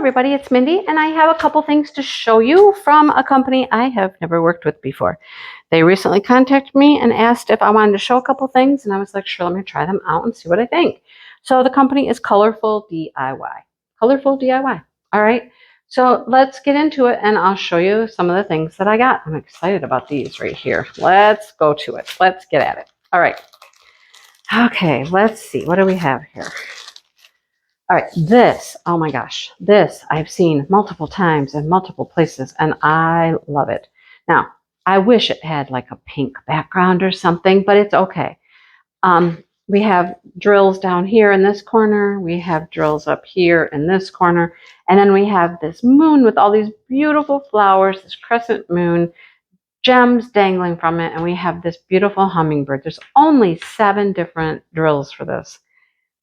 everybody, it's Mindy, and I have a couple things to show you from a company I have never worked with before. They recently contacted me and asked if I wanted to show a couple things, and I was like, sure, let me try them out and see what I think. So the company is ColorfulDIY. ColorfulDIY. All right, so let's get into it, and I'll show you some of the things that I got. I'm excited about these right here. Let's go to it. Let's get at it. All right. Okay, let's see. What do we have here? All right, this, oh my gosh, this I've seen multiple times in multiple places, and I love it. Now, I wish it had like a pink background or something, but it's okay. We have drills down here in this corner. We have drills up here in this corner. And then we have this moon with all these beautiful flowers, this crescent moon, gems dangling from it, and we have this beautiful hummingbird. There's only 7 different drills for this,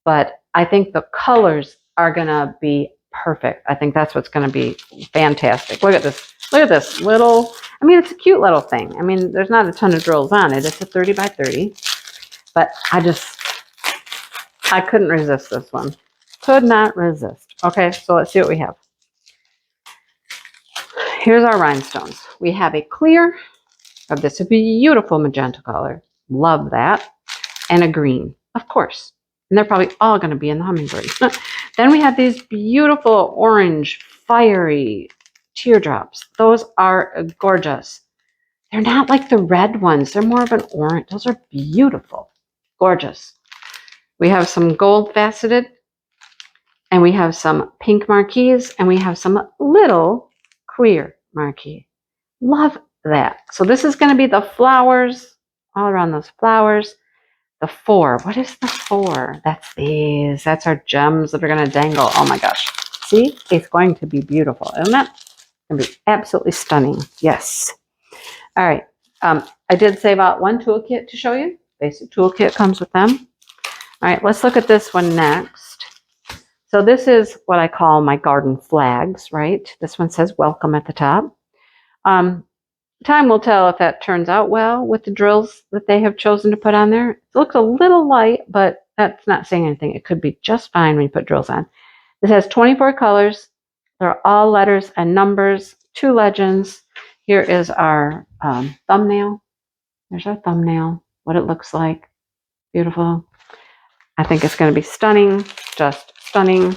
but I think the colors are going to be perfect. I think that's what's going to be fantastic. Look at this. Look at this little, I mean, it's a cute little thing. I mean, there's not a ton of drills on it. It's a 30 by 30, but I couldn't resist this one. Could not resist. Okay, so let's see what we have. Here's our rhinestones. We have a clear of this beautiful magenta color. Love that. And a green, of course. And they're probably all going to be in the hummingbird. Then we have these beautiful orange, fiery teardrops. Those are gorgeous. They're not like the red ones. They're more of an orange. Those are beautiful. Gorgeous. We have some gold faceted. And we have some pink marquees. And we have some little queer marquee. Love that. So this is going to be the flowers. All around those flowers. The 4. What is the 4? That's these. That's our gems that are going to dangle. Oh my gosh. See? It's going to be beautiful. Isn't that? It's going to be absolutely stunning. Yes. All right. I did save out one toolkit to show you. Basic toolkit comes with them. All right. Let's look at this one next. So this is what I call my garden flags, right? This one says welcome at the top. Time will tell if that turns out well with the drills that they have chosen to put on there. It looks a little light, but that's not saying anything. It could be just fine when you put drills on. This has 24 colors. They're all letters and numbers, 2 legends. Here is our thumbnail. There's our thumbnail, what it looks like. Beautiful. I think it's going to be stunning, just stunning.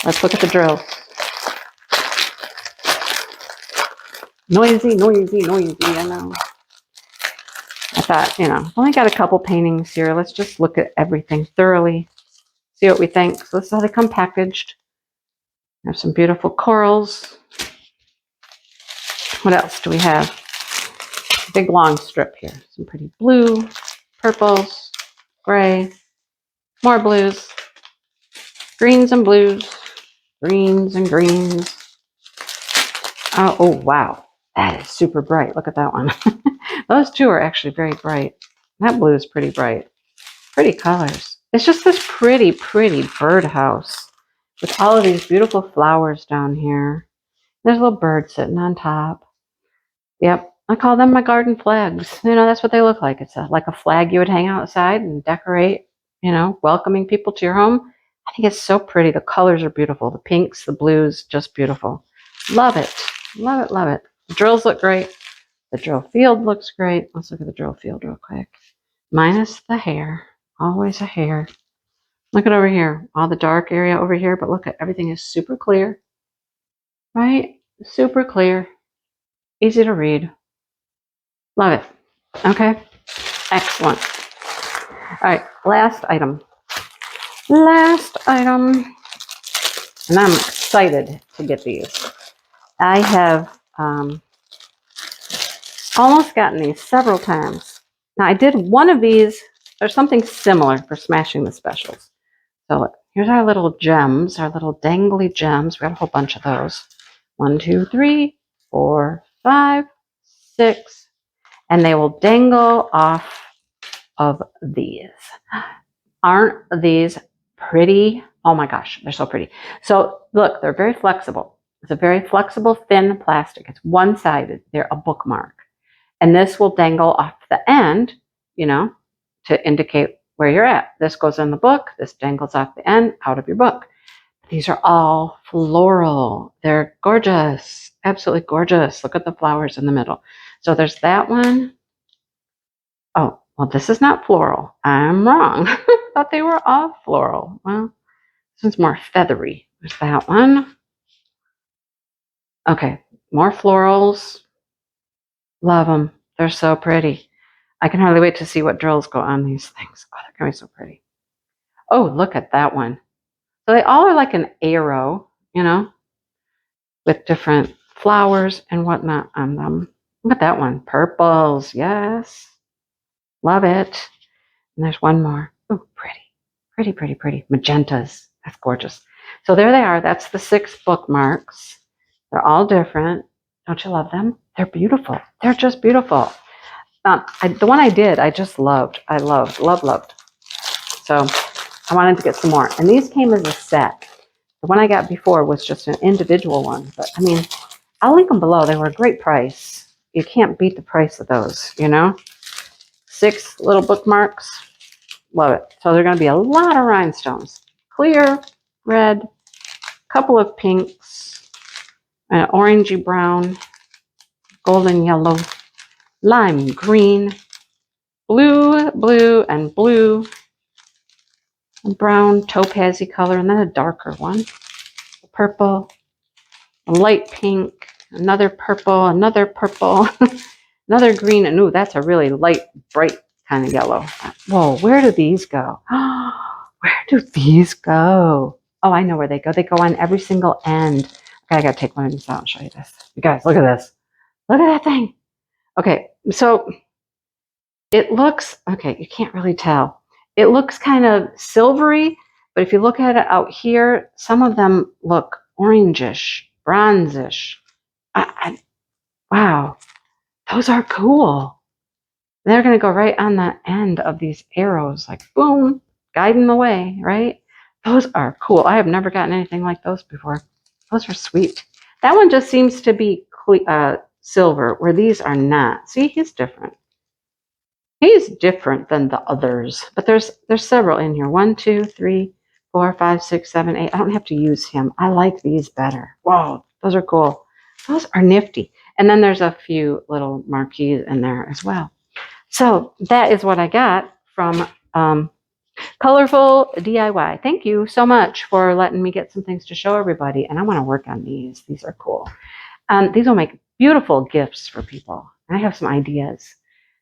Let's look at the drills. Noisy, noisy, noisy, I know. I thought, only got a couple paintings here. Let's just look at everything thoroughly, see what we think. So this is how they come packaged. There's some beautiful corals. What else do we have? Big long strip here. Some pretty blue, purples, gray, more blues, greens and blues, greens and greens. Oh wow. That is super bright. Look at that one. Those 2 are actually very bright. That blue is pretty bright. Pretty colors. It's just this pretty, pretty birdhouse with all of these beautiful flowers down here. There's a little bird sitting on top. Yep. I call them my garden flags. That's what they look like. It's like a flag you would hang outside and decorate, welcoming people to your home. I think it's so pretty. The colors are beautiful. The pinks, the blues, just beautiful. Love it. Love it, love it. The drills look great. The drill field looks great. Let's look at the drill field real quick. Minus the hair. Always a hair. Look at over here. All the dark area over here. But look at everything is super clear. Right? Super clear. Easy to read. Love it. Okay. Excellent. All right. Last item. Last item. And I'm excited to get these. I have almost gotten these several times. Now I did one of these or something similar for smashing the specials. So here's our little gems, our little dangly gems. We got a whole bunch of those. 1, 2, 3, 4, 5, 6, and they will dangle off of these. Aren't these pretty? Oh my gosh, they're so pretty. So look, they're very flexible. It's a very flexible, thin plastic. It's one-sided. They're a bookmark. And this will dangle off the end, to indicate where you're at. This goes in the book. This dangles off the end, out of your book. These are all floral. They're gorgeous. Absolutely gorgeous. Look at the flowers in the middle. So there's that one. Oh, well, this is not floral. I'm wrong. Thought they were all floral. Well, this one's more feathery. There's that one. Okay, more florals. Love them. They're so pretty. I can hardly wait to see what drills go on these things. Oh, they're going to be so pretty. Oh, look at that one. So they all are like an arrow, you know, with different flowers and whatnot on them. Look at that one. Purples. Yes. Love it. And there's one more. Oh, pretty. Pretty, pretty, pretty. Magentas. That's gorgeous. So there they are. That's the 6 bookmarks. They're all different. Don't you love them? They're beautiful. They're just beautiful. The one I did, I just loved. I loved. So I wanted to get some more. And these came as a set. The one I got before was just an individual one. But, I mean, I'll link them below. They were a great price. You can't beat the price of those, you know? 6 little bookmarks. Love it. So they're going to be a lot of rhinestones. Clear, red, couple of pinks, an orangey brown, golden yellow, lime green, blue, and blue, a brown topazy color, and then a darker one, purple, a light pink, another purple, another green, and ooh, that's a really light, bright kind of yellow. Whoa, where do these go? Where do these go? Oh, I know where they go. They go on every single end. Okay, I gotta take one of these out and show you this. You guys, look at this. Look at that thing. Okay, so it looks, okay, you can't really tell. It looks kind of silvery, but if you look at it out here, some of them look orangish, bronzish. Wow, those are cool. They're going to go right on the end of these arrows, like boom, guiding the way, right? Those are cool. I have never gotten anything like those before. Those are sweet. That one just seems to be silver, where these are not. See, he's different. He's different than the others, but there's several in here. 1, 2, 3, 4, 5, 6, 7, 8. I don't have to use him. I like these better. Whoa, those are cool. Those are nifty. And then there's a few little marquees in there as well. So that is what I got from Colorful DIY. Thank you so much for letting me get some things to show everybody. And I want to work on these. These are cool. These will make beautiful gifts for people. And I have some ideas.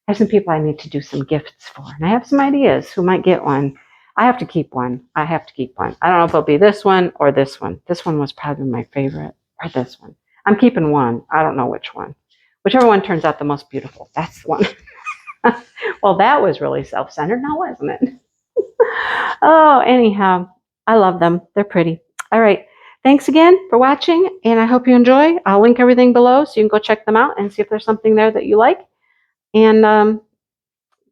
I have some people I need to do some gifts for. And I have some ideas who might get one. I have to keep one. I don't know if it'll be this one or this one. This one was probably my favorite. Or this one. I'm keeping one. I don't know which one. Whichever one turns out the most beautiful. That's the one. Well, that was really self-centered now, wasn't it? Oh, anyhow, I love them. They're pretty. All right. Thanks again for watching, and I hope you enjoy. I'll link everything below so you can go check them out and see if there's something there that you like. And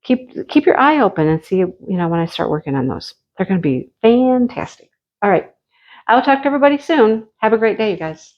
keep your eye open and see, when I start working on those. They're going to be fantastic. All right. I will talk to everybody soon. Have a great day, you guys.